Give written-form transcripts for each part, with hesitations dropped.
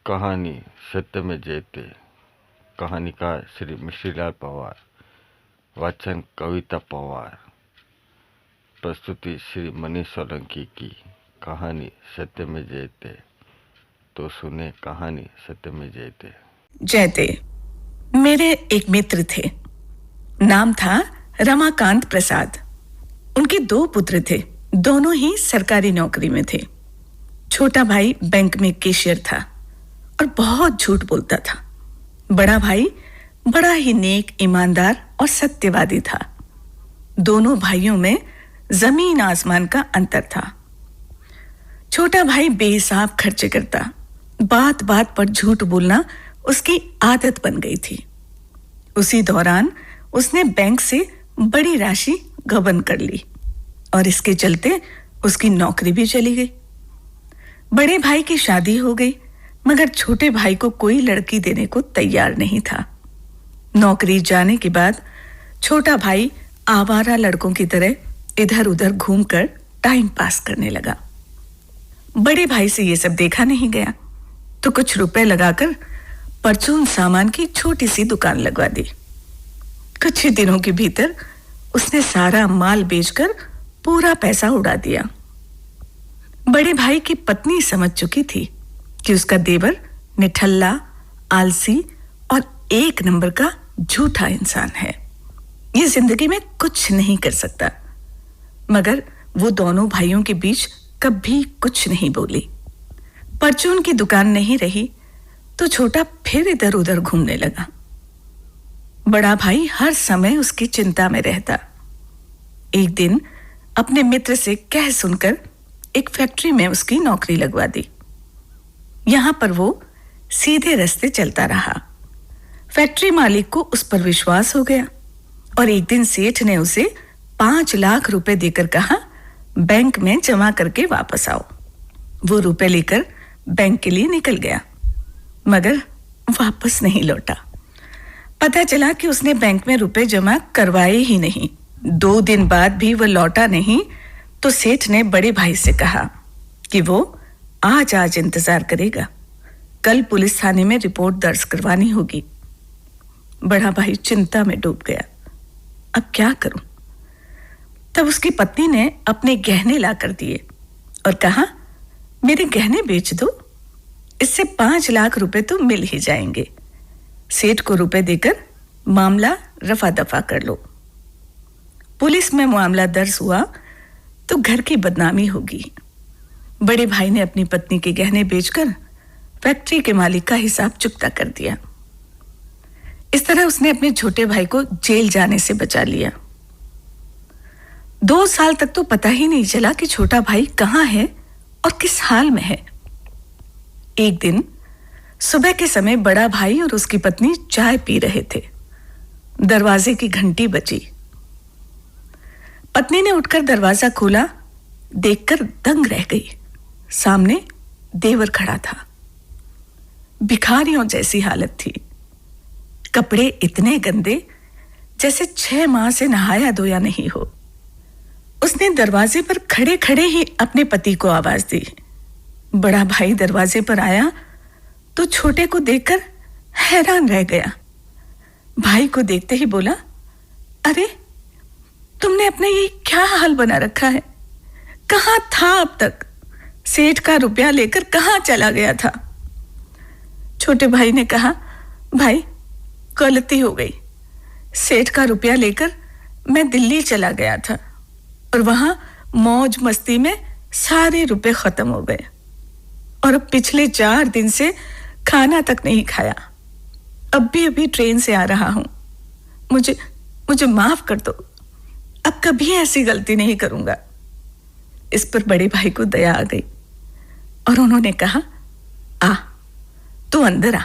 कहानी सत्य में जयते। कहानीकार श्री मिश्रीलाल पवार। वाचन कविता पवार। प्रस्तुति श्री मनीष सोलंकी की। कहानी सत्य में जयते। तो सुने कहानी सत्य में जयते। जयते मेरे एक मित्र थे। नाम था रमाकांत प्रसाद। उनके 2 पुत्र थे, दोनों ही सरकारी नौकरी में थे। छोटा भाई बैंक में कैशियर था और बहुत झूठ बोलता था। बड़ा भाई बड़ा ही नेक, ईमानदार और सत्यवादी था। दोनों भाइयों में जमीन आसमान का अंतर था। छोटा भाई बेहिसाब खर्चे करता, बात बात पर झूठ बोलना उसकी आदत बन गई थी। उसी दौरान उसने बैंक से बड़ी राशि गबन कर ली और इसके चलते उसकी नौकरी भी चली गई। बड़े भाई की शादी हो गई, मगर छोटे भाई को कोई लड़की देने को तैयार नहीं था। नौकरी जाने के बाद छोटा भाई आवारा लड़कों की तरह इधर उधर घूमकर टाइम पास करने लगा। बड़े भाई से ये सब देखा नहीं गया, तो कुछ रुपए लगाकर परचून सामान की छोटी सी दुकान लगवा दी। कुछ ही दिनों के भीतर उसने सारा माल बेचकर पूरा पैसा उड़ा दिया। बड़े भाई की पत्नी समझ चुकी थी कि उसका देवर निठल्ला, आलसी और 1 नंबर का झूठा इंसान है। ये जिंदगी में कुछ नहीं कर सकता। मगर वो दोनों भाइयों के बीच कभी कुछ नहीं बोली। परचून की दुकान नहीं रही तो छोटा फिर इधर उधर घूमने लगा। बड़ा भाई हर समय उसकी चिंता में रहता। एक दिन अपने मित्र से कह सुनकर एक फैक्ट्री में उसकी नौकरी लगवा दी। यहां पर वो सीधे रास्ते चलता रहा। फैक्ट्री मालिक को उस पर विश्वास हो गया और एक दिन सेठ ने उसे 5 लाख रुपए देकर कहा, बैंक में जमा करके वापस आओ। वो रुपए लेकर बैंक के लिए निकल गया, मगर वापस नहीं लौटा। पता चला कि उसने बैंक में रुपए जमा करवाए ही नहीं। 2 दिन बाद भी वो लौटा नहीं तो सेठ ने बड़े भाई से कहा कि वो आज इंतजार करेगा, कल पुलिस थाने में रिपोर्ट दर्ज करवानी होगी। बड़ा भाई चिंता में डूब गया। अब क्या करूं? तब उसकी पत्नी ने अपने गहने ला कर दिए और कहा, मेरे गहने बेच दो, इससे 5 लाख रुपए तो मिल ही जाएंगे। सेठ को रुपए देकर मामला रफा दफा कर लो। पुलिस में मामला दर्ज हुआ तो घर की बदनामी होगी। बड़े भाई ने अपनी पत्नी के गहने बेचकर फैक्ट्री के मालिक का हिसाब चुकता कर दिया। इस तरह उसने अपने छोटे भाई को जेल जाने से बचा लिया। 2 साल तक तो पता ही नहीं चला कि छोटा भाई कहां है और किस हाल में है। एक दिन सुबह के समय बड़ा भाई और उसकी पत्नी चाय पी रहे थे। दरवाजे की घंटी बजी। पत्नी ने उठकर दरवाजा खोला, देखकर दंग रह गई। सामने देवर खड़ा था। भिखारियों जैसी हालत थी। कपड़े इतने गंदे जैसे 6 माह से नहाया धोया नहीं हो। उसने दरवाजे पर खड़े खड़े ही अपने पति को आवाज दी। बड़ा भाई दरवाजे पर आया तो छोटे को देखकर हैरान रह गया। भाई को देखते ही बोला, अरे तुमने अपने ये क्या हाल बना रखा है? कहां था अब तक? सेठ का रुपया लेकर कहां चला गया था? छोटे भाई ने कहा, भाई गलती हो गई। सेठ का रुपया लेकर मैं दिल्ली चला गया था और वहां मौज मस्ती में सारे रुपए खत्म हो गए और अब पिछले 4 दिन से खाना तक नहीं खाया। अब भी अभी ट्रेन से आ रहा हूं। मुझे माफ कर दो। अब कभी ऐसी गलती नहीं करूंगा। इस पर बड़े भाई को दया आ गई और उन्होंने कहा, आ तू अंदर आ।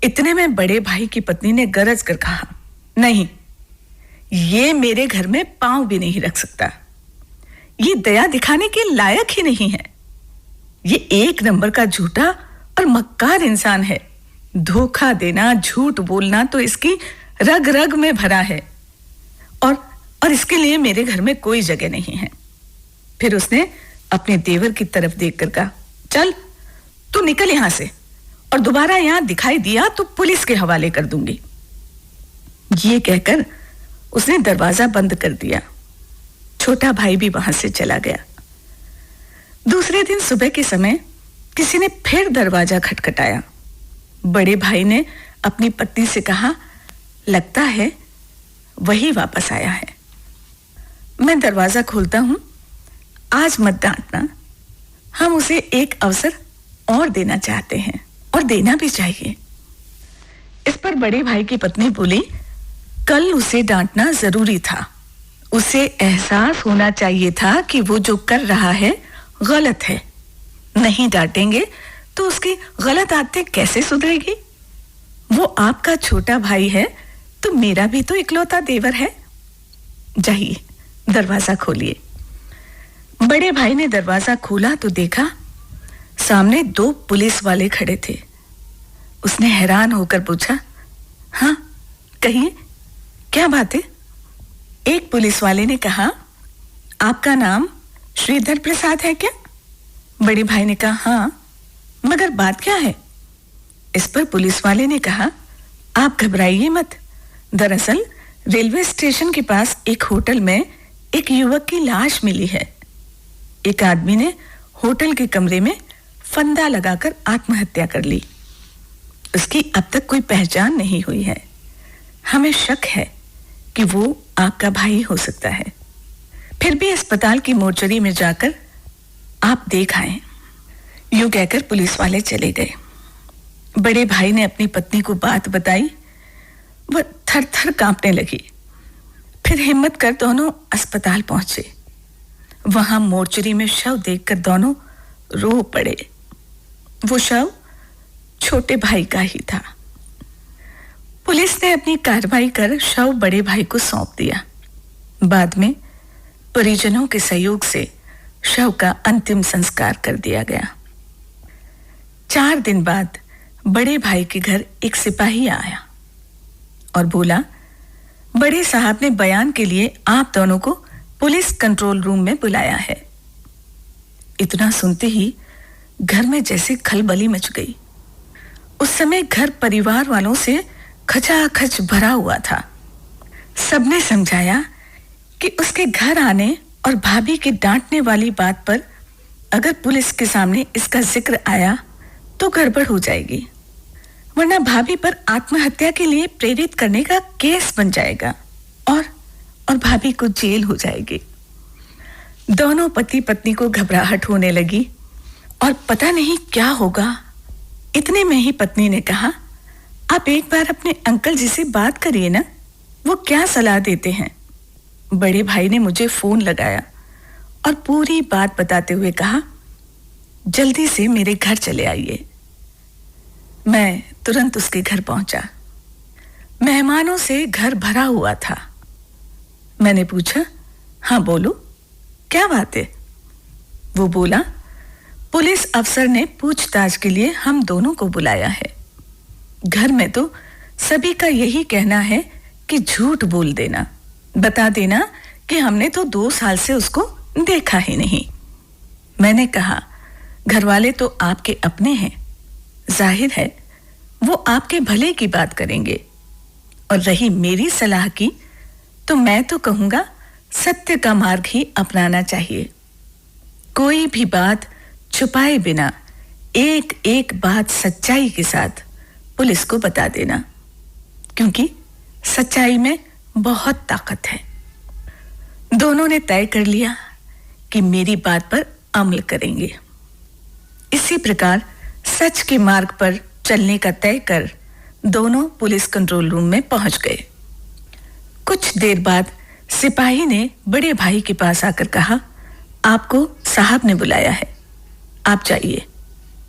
इतने में बड़े भाई की पत्नी ने गरज कर कहा, नहीं, ये मेरे घर में पांव भी नहीं रख सकता। ये दया दिखाने के लायक ही नहीं है। ये 1 नंबर का झूठा और मक्कार इंसान है। धोखा देना, झूठ बोलना तो इसकी रग रग में भरा है और इसके लिए मेरे घर में कोई जगह नहीं है। फिर उसने अपने देवर की तरफ देखकर कहा, चल तू निकल यहां से, और दोबारा यहां दिखाई दिया तो पुलिस के हवाले कर दूंगी। ये कहकर उसने दरवाजा बंद कर दिया। छोटा भाई भी वहां से चला गया। दूसरे दिन सुबह के समय किसी ने फिर दरवाजा खटखटाया। बड़े भाई ने अपनी पत्नी से कहा, लगता है वही वापस आया है। मैं दरवाजा खोलता हूं, आज मत डांटना, हम उसे एक अवसर और देना चाहते हैं और देना भी चाहिए। इस पर बड़े भाई की पत्नी बोली, कल उसे डांटना जरूरी था। उसे एहसास होना चाहिए था कि वो जो कर रहा है गलत है। नहीं डांटेंगे तो उसकी गलत आदतें कैसे सुधरेगी? वो आपका छोटा भाई है तो मेरा भी तो इकलौता देवर है। जाइए, दरवाजा खोलिए। बड़े भाई ने दरवाजा खोला तो देखा सामने 2 पुलिस वाले खड़े थे। उसने हैरान होकर पूछा, हाँ कहिए, क्या बात है? एक पुलिस वाले ने कहा, आपका नाम श्रीधर प्रसाद है क्या? बड़े भाई ने कहा, हाँ, मगर बात क्या है? इस पर पुलिस वाले ने कहा, आप घबराइए मत। दरअसल रेलवे स्टेशन के पास एक होटल में एक युवक की लाश मिली है। एक आदमी ने होटल के कमरे में फंदा लगाकर आत्महत्या कर ली। उसकी अब तक कोई पहचान नहीं हुई है। हमें शक है कि वो आपका भाई हो सकता है। फिर भी अस्पताल की मोर्चरी में जाकर आप देख आए। यूं कहकर पुलिस वाले चले गए। बड़े भाई ने अपनी पत्नी को बात बताई। वह थर-थर कांपने लगी। फिर हिम्मत कर दोनों अस्पताल पहुंचे। वहां मोर्चरी में शव देखकर दोनों रो पड़े। वो शव छोटे भाई का ही था। पुलिस ने अपनी कार्रवाई कर शव बड़े भाई को सौंप दिया। बाद में परिजनों के सहयोग से शव का अंतिम संस्कार कर दिया गया। 4 दिन बाद बड़े भाई के घर एक सिपाही आया और बोला, बड़े साहब ने बयान के लिए आप दोनों को पुलिस कंट्रोल रूम में बुलाया है। इतना सुनते ही घर में जैसे खलबली मच गई। उस समय घर परिवार वालों से खचाखच भरा हुआ था। सबने समझाया कि उसके घर आने और भाभी के डांटने वाली बात पर अगर पुलिस के सामने इसका जिक्र आया तो गड़बड़ हो जाएगी, वरना भाभी पर आत्महत्या के लिए प्रेरित करने का केस बन जाएगा और भाभी को जेल हो जाएगी। दोनों पति पत्नी को घबराहट होने लगी और पता नहीं क्या होगा। इतने में ही पत्नी ने कहा, आप एक बार अपने अंकल जी से बात करिए ना, वो क्या सलाह देते हैं। बड़े भाई ने मुझे फोन लगाया और पूरी बात बताते हुए कहा, जल्दी से मेरे घर चले आइए। मैं तुरंत उसके घर पहुंचा। मेहमानों से घर भरा हुआ था। मैंने पूछा, हाँ बोलो, क्या बात है? वो बोला, पुलिस अफसर ने पूछताछ के लिए हम दोनों को बुलाया है। घर में तो सभी का यही कहना है कि झूठ बोल देना, बता देना कि हमने तो 2 साल से उसको देखा ही नहीं। मैंने कहा, घरवाले तो आपके अपने हैं, जाहिर है वो आपके भले की बात करेंगे। और रही मेरी सलाह की तो मैं तो कहूंगा सत्य का मार्ग ही अपनाना चाहिए। कोई भी बात छुपाए बिना एक एक बात सच्चाई के साथ पुलिस को बता देना, क्योंकि सच्चाई में बहुत ताकत है। दोनों ने तय कर लिया कि मेरी बात पर अमल करेंगे। इसी प्रकार सच के मार्ग पर चलने का तय कर दोनों पुलिस कंट्रोल रूम में पहुंच गए। कुछ देर बाद सिपाही ने बड़े भाई के पास आकर कहा, आपको साहब ने बुलाया है, आप जाइए,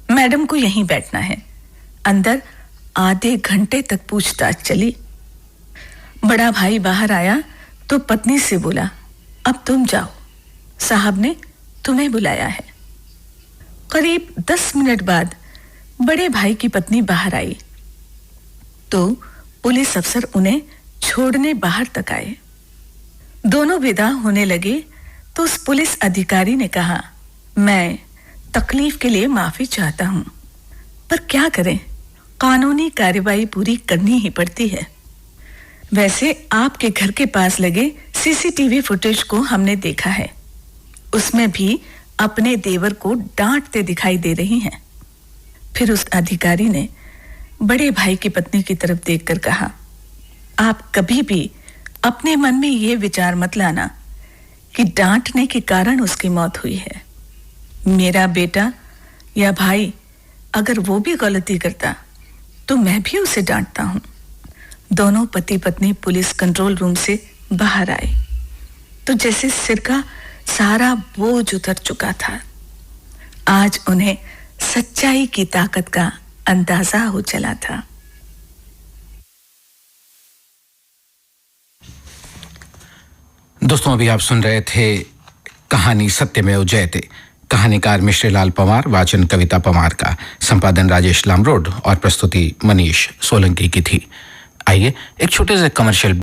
मैडम को यहीं बैठना है। अंदर आधे घंटे तक पूछताछ चली। बड़ा भाई बाहर आया तो पत्नी से बोला, अब तुम जाओ, साहब ने तुम्हें बुलाया है। करीब 10 मिनट बाद बड़े भाई की पत्नी बाहर आई तो पुलिस अफसर उन्हें छोड़ने बाहर तक आए। दोनों विदा होने लगे तो उस पुलिस अधिकारी ने कहा, मैं तकलीफ के लिए माफी चाहता हूं, पर क्या करें, कानूनी कार्रवाई पूरी करनी ही पड़ती है। वैसे आपके घर के पास लगे सीसीटीवी फुटेज को हमने देखा है, उसमें भी अपने देवर को डांटते दिखाई दे रही हैं। फिर उस अधिकारी ने बड़े भाई की पत्नी की तरफ देखकर कहा, आप कभी भी अपने मन में ये विचार मत लाना कि डांटने के कारण उसकी मौत हुई है। मेरा बेटा या भाई अगर वो भी गलती करता तो मैं भी उसे डांटता हूं। दोनों पति पत्नी पुलिस कंट्रोल रूम से बाहर आए तो जैसे सिर का सारा बोझ उतर चुका था। आज उन्हें सच्चाई की ताकत का अंदाजा हो चला था। दोस्तों, अभी आप सुन रहे थे कहानी सत्यमेव जयते। कहानीकार मिश्रीलाल पंवार, वाचन कविता पंवार का, संपादन राजेश लामरोड और प्रस्तुति मनीष सोलंकी की थी। आइए एक छोटे से कमर्शियल